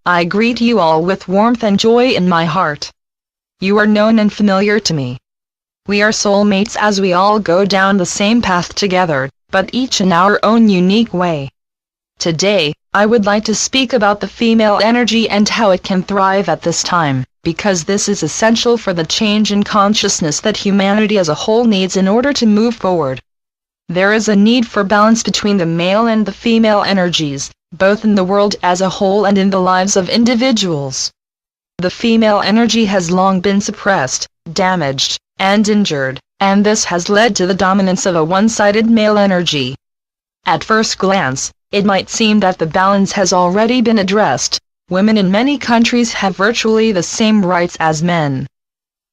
I greet you all with warmth and joy in my heart. You are known and familiar to me. We are soulmates as we all go down the same path together, but each in our own unique way. Today, I would like to speak about the female energy and how it can thrive at this time, because this is essential for the change in consciousness that humanity as a whole needs in order to move forward. There is a need for balance between the male and the female energies, both in the world as a whole and in the lives of individuals. The female energy has long been suppressed, damaged, and injured, and this has led to the dominance of a one-sided male energy. At first glance, it might seem that the balance has already been addressed. Women in many countries have virtually the same rights as men.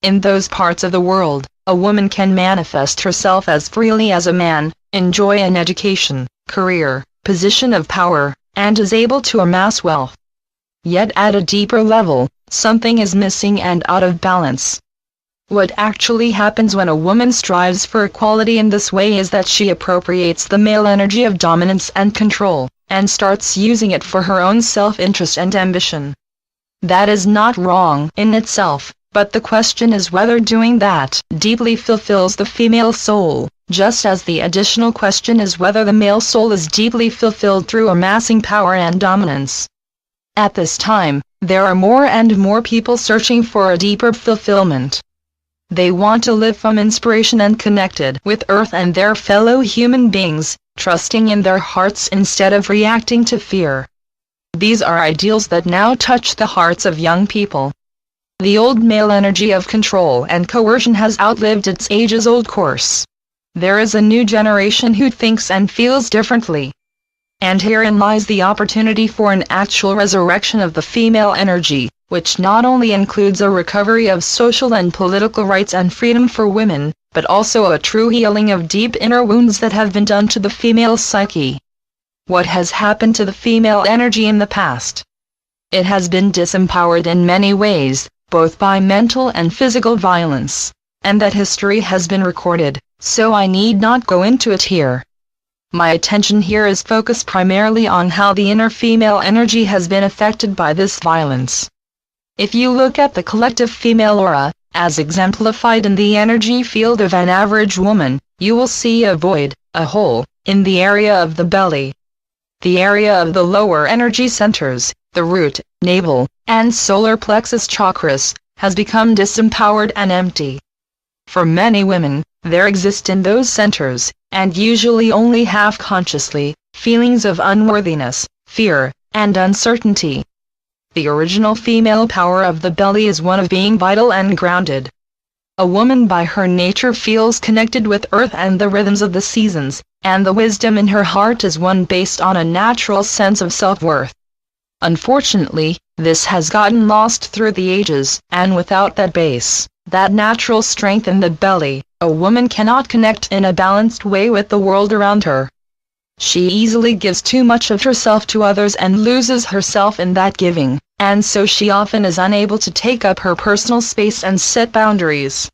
In those parts of the world, a woman can manifest herself as freely as a man, enjoy an education, career, position of power, and is able to amass wealth. Yet at a deeper level, something is missing and out of balance. What actually happens when a woman strives for equality in this way is that she appropriates the male energy of dominance and control, and starts using it for her own self-interest and ambition. That is not wrong in itself, but the question is whether doing that deeply fulfills the female soul, just as the additional question is whether the male soul is deeply fulfilled through amassing power and dominance. At this time, there are more and more people searching for a deeper fulfillment. They want to live from inspiration and connected with Earth and their fellow human beings, trusting in their hearts instead of reacting to fear. These are ideals that now touch the hearts of young people. The old male energy of control and coercion has outlived its ages-old course. There is a new generation who thinks and feels differently. And herein lies the opportunity for an actual resurrection of the female energy, which not only includes a recovery of social and political rights and freedom for women, but also a true healing of deep inner wounds that have been done to the female psyche. What has happened to the female energy in the past? It has been disempowered in many ways, both by mental and physical violence, and that history has been recorded, so I need not go into it here. My attention here is focused primarily on how the inner female energy has been affected by this violence. If you look at the collective female aura, as exemplified in the energy field of an average woman, you will see a void, a hole, in the area of the belly. The area of the lower energy centers, the root, navel, and solar plexus chakras, has become disempowered and empty. For many women, there exist in those centers, and usually only half-consciously, feelings of unworthiness, fear, and uncertainty. The original female power of the belly is one of being vital and grounded. A woman by her nature feels connected with Earth and the rhythms of the seasons, and the wisdom in her heart is one based on a natural sense of self-worth. Unfortunately, this has gotten lost through the ages, and without that base, that natural strength in the belly, a woman cannot connect in a balanced way with the world around her. She easily gives too much of herself to others and loses herself in that giving, and so she often is unable to take up her personal space and set boundaries.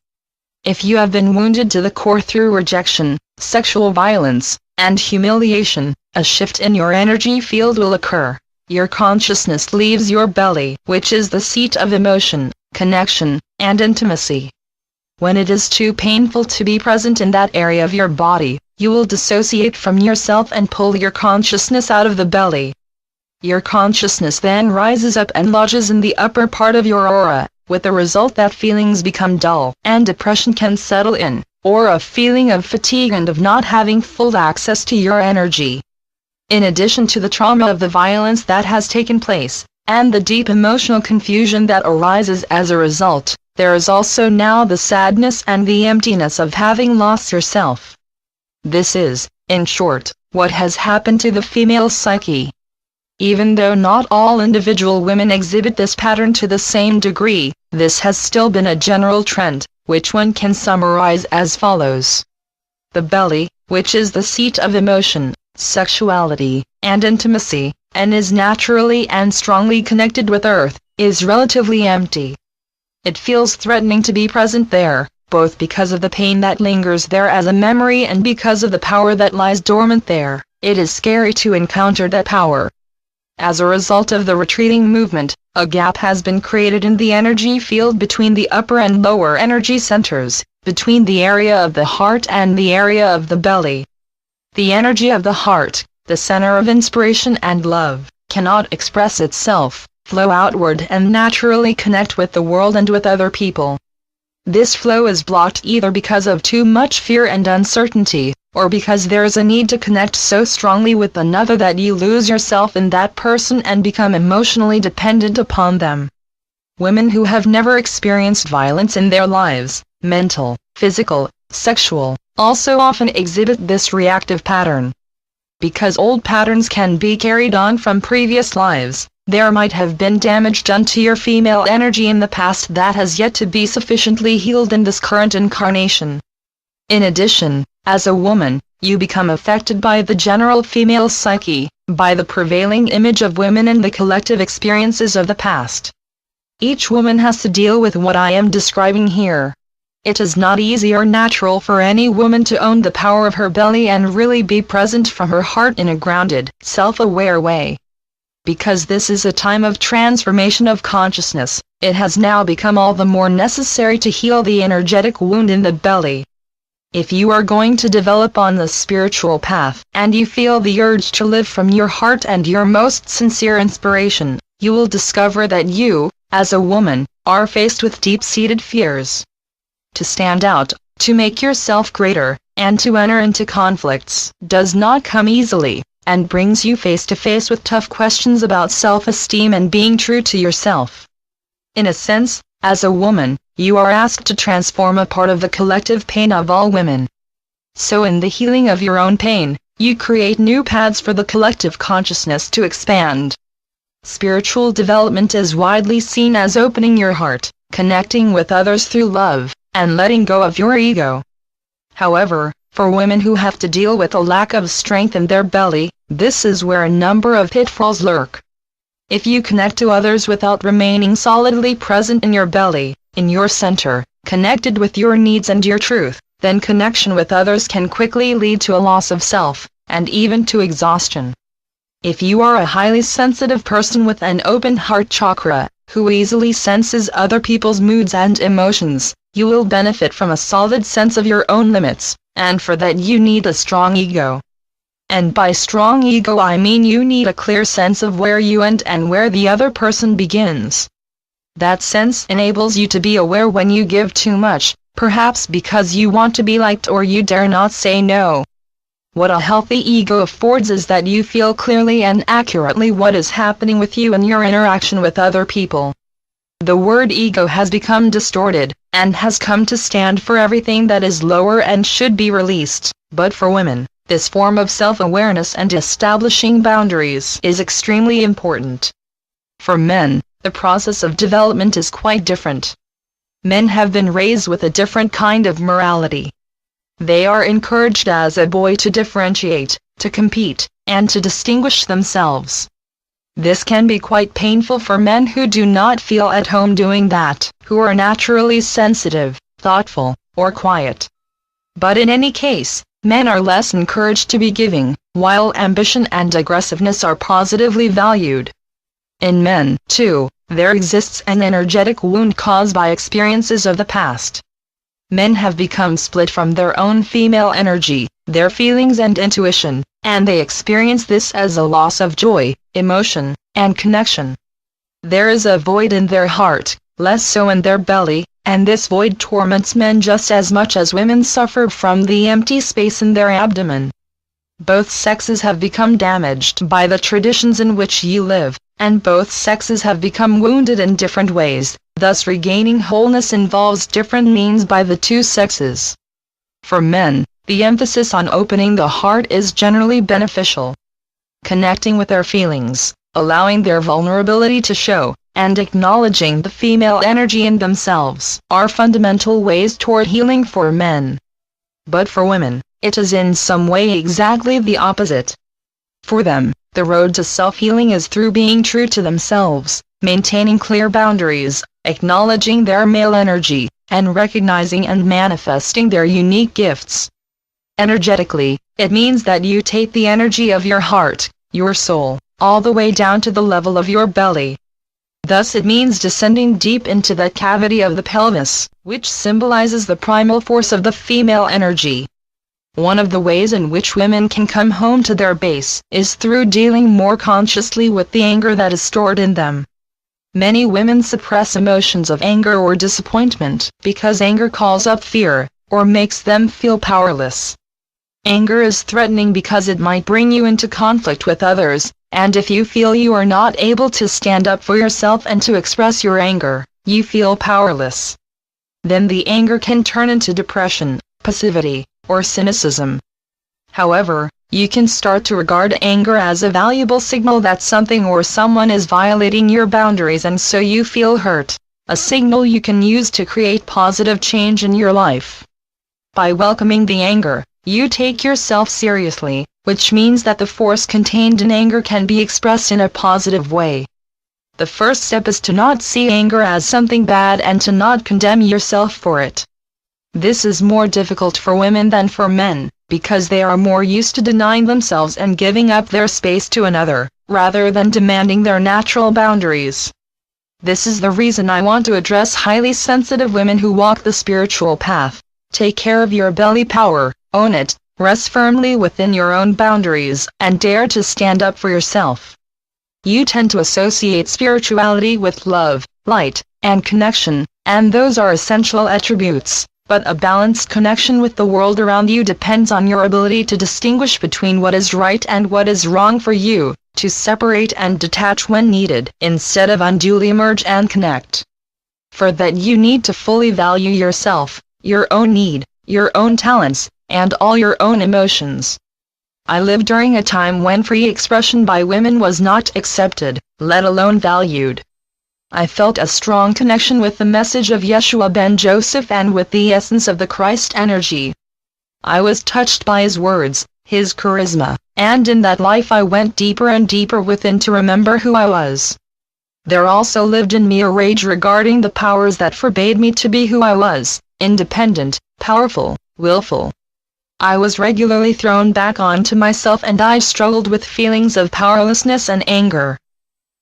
If you have been wounded to the core through rejection, sexual violence, and humiliation, a shift in your energy field will occur. Your consciousness leaves your belly, which is the seat of emotion, connection, and intimacy. When it is too painful to be present in that area of your body, you will dissociate from yourself and pull your consciousness out of the belly. Your consciousness then rises up and lodges in the upper part of your aura, with the result that feelings become dull, and depression can settle in, or a feeling of fatigue and of not having full access to your energy. In addition to the trauma of the violence that has taken place, and the deep emotional confusion that arises as a result, there is also now the sadness and the emptiness of having lost yourself. This is, in short, what has happened to the female psyche. Even though not all individual women exhibit this pattern to the same degree, this has still been a general trend, which one can summarize as follows. The belly, which is the seat of emotion, sexuality, and intimacy, and is naturally and strongly connected with Earth, is relatively empty. It feels threatening to be present there, both because of the pain that lingers there as a memory and because of the power that lies dormant there. It is scary to encounter that power. As a result of the retreating movement, a gap has been created in the energy field between the upper and lower energy centers, between the area of the heart and the area of the belly. The energy of the heart, the center of inspiration and love, cannot express itself, flow outward and naturally connect with the world and with other people. This flow is blocked either because of too much fear and uncertainty, or because there is a need to connect so strongly with another that you lose yourself in that person and become emotionally dependent upon them. Women who have never experienced violence in their lives, mental, physical, sexual, also often exhibit this reactive pattern. Because old patterns can be carried on from previous lives, there might have been damage done to your female energy in the past that has yet to be sufficiently healed in this current incarnation. In addition, as a woman, you become affected by the general female psyche, by the prevailing image of women and the collective experiences of the past. Each woman has to deal with what I am describing here. It is not easy or natural for any woman to own the power of her belly and really be present from her heart in a grounded, self-aware way. Because this is a time of transformation of consciousness, it has now become all the more necessary to heal the energetic wound in the belly. If you are going to develop on the spiritual path, and you feel the urge to live from your heart and your most sincere inspiration, you will discover that you, as a woman, are faced with deep-seated fears. To stand out, to make yourself greater, and to enter into conflicts, does not come easily, and brings you face to face with tough questions about self-esteem and being true to yourself. In a sense, as a woman, you are asked to transform a part of the collective pain of all women. So in the healing of your own pain, you create new paths for the collective consciousness to expand. Spiritual development is widely seen as opening your heart, connecting with others through love, and letting go of your ego. However, for women who have to deal with a lack of strength in their belly, this is where a number of pitfalls lurk. If you connect to others without remaining solidly present in your belly, in your center, connected with your needs and your truth, then connection with others can quickly lead to a loss of self, and even to exhaustion. If you are a highly sensitive person with an open heart chakra, who easily senses other people's moods and emotions, you will benefit from a solid sense of your own limits, and for that you need a strong ego. And by strong ego I mean you need a clear sense of where you end and where the other person begins. That sense enables you to be aware when you give too much, perhaps because you want to be liked or you dare not say no. What a healthy ego affords is that you feel clearly and accurately what is happening with you in your interaction with other people. The word ego has become distorted, and has come to stand for everything that is lower and should be released, but for women, this form of self-awareness and establishing boundaries is extremely important. For men, the process of development is quite different. Men have been raised with a different kind of morality. They are encouraged as a boy to differentiate, to compete, and to distinguish themselves. This can be quite painful for men who do not feel at home doing that, who are naturally sensitive, thoughtful, or quiet. But in any case, men are less encouraged to be giving, while ambition and aggressiveness are positively valued. In men, too, there exists an energetic wound caused by experiences of the past. Men have become split from their own female energy, their feelings and intuition, and they experience this as a loss of joy, emotion, and connection. There is a void in their heart, less so in their belly, and this void torments men just as much as women suffer from the empty space in their abdomen. Both sexes have become damaged by the traditions in which you live, and both sexes have become wounded in different ways, thus regaining wholeness involves different means by the two sexes. For men, the emphasis on opening the heart is generally beneficial. Connecting with their feelings, allowing their vulnerability to show, and acknowledging the female energy in themselves are fundamental ways toward healing for men. But for women, it is in some way exactly the opposite. For them, the road to self-healing is through being true to themselves, maintaining clear boundaries, acknowledging their male energy, and recognizing and manifesting their unique gifts. Energetically, it means that you take the energy of your heart, your soul, all the way down to the level of your belly. Thus it means descending deep into that cavity of the pelvis, which symbolizes the primal force of the female energy. One of the ways in which women can come home to their base is through dealing more consciously with the anger that is stored in them. Many women suppress emotions of anger or disappointment because anger calls up fear, or makes them feel powerless. Anger is threatening because it might bring you into conflict with others, and if you feel you are not able to stand up for yourself and to express your anger, you feel powerless. Then the anger can turn into depression, passivity, or cynicism. However, you can start to regard anger as a valuable signal that something or someone is violating your boundaries and so you feel hurt, a signal you can use to create positive change in your life. By welcoming the anger, you take yourself seriously, which means that the force contained in anger can be expressed in a positive way. The first step is to not see anger as something bad and to not condemn yourself for it. This is more difficult for women than for men, because they are more used to denying themselves and giving up their space to another, rather than demanding their natural boundaries. This is the reason I want to address highly sensitive women who walk the spiritual path. Take care of your belly power, own it, rest firmly within your own boundaries, and dare to stand up for yourself. You tend to associate spirituality with love, light, and connection, and those are essential attributes. But a balanced connection with the world around you depends on your ability to distinguish between what is right and what is wrong for you, to separate and detach when needed, instead of unduly merge and connect. For that you need to fully value yourself, your own need, your own talents, and all your own emotions. I lived during a time when free expression by women was not accepted, let alone valued. I felt a strong connection with the message of Yeshua ben Joseph and with the essence of the Christ energy. I was touched by his words, his charisma, and in that life I went deeper and deeper within to remember who I was. There also lived in me a rage regarding the powers that forbade me to be who I was, independent, powerful, willful. I was regularly thrown back onto myself and I struggled with feelings of powerlessness and anger.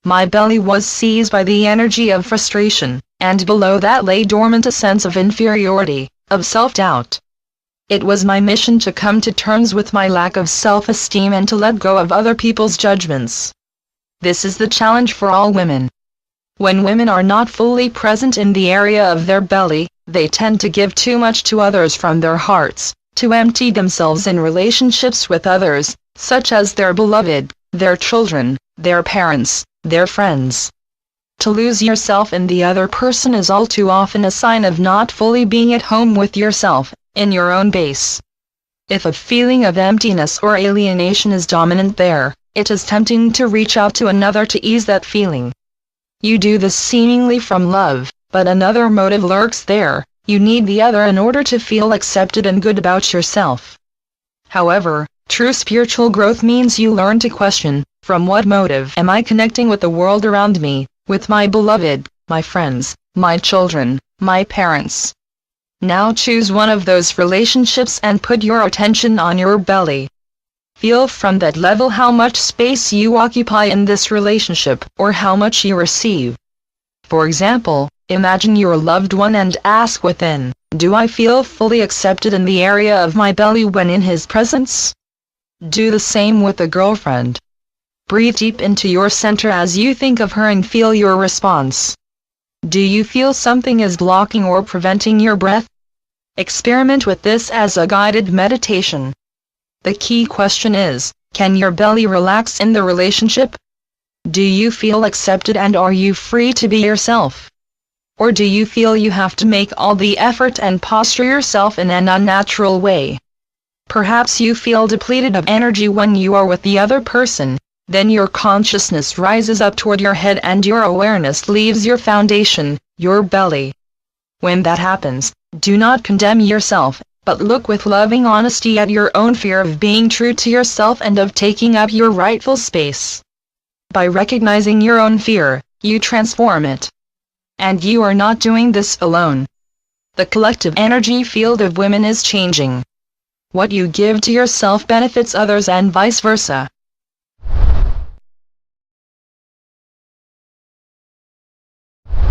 My belly was seized by the energy of frustration, and below that lay dormant a sense of inferiority, of self-doubt. It was my mission to come to terms with my lack of self-esteem and to let go of other people's judgments. This is the challenge for all women. When women are not fully present in the area of their belly, they tend to give too much to others from their hearts, to empty themselves in relationships with others, such as their beloved, their children, their parents, their friends. To lose yourself in the other person is all too often a sign of not fully being at home with yourself, in your own base. If a feeling of emptiness or alienation is dominant there, it is tempting to reach out to another to ease that feeling. You do this seemingly from love, but another motive lurks there. You need the other in order to feel accepted and good about yourself. However, true spiritual growth means you learn to question, from what motive am I connecting with the world around me, with my beloved, my friends, my children, my parents? Now choose one of those relationships and put your attention on your belly. Feel from that level how much space you occupy in this relationship, or how much you receive. For example, imagine your loved one and ask within, do I feel fully accepted in the area of my belly when in his presence? Do the same with a girlfriend. Breathe deep into your center as you think of her and feel your response. Do you feel something is blocking or preventing your breath? Experiment with this as a guided meditation. The key question is, can your belly relax in the relationship? Do you feel accepted and are you free to be yourself? Or do you feel you have to make all the effort and posture yourself in an unnatural way? Perhaps you feel depleted of energy when you are with the other person. Then your consciousness rises up toward your head and your awareness leaves your foundation, your belly. When that happens, do not condemn yourself, but look with loving honesty at your own fear of being true to yourself and of taking up your rightful space. By recognizing your own fear, you transform it. And you are not doing this alone. The collective energy field of women is changing. What you give to yourself benefits others and vice versa.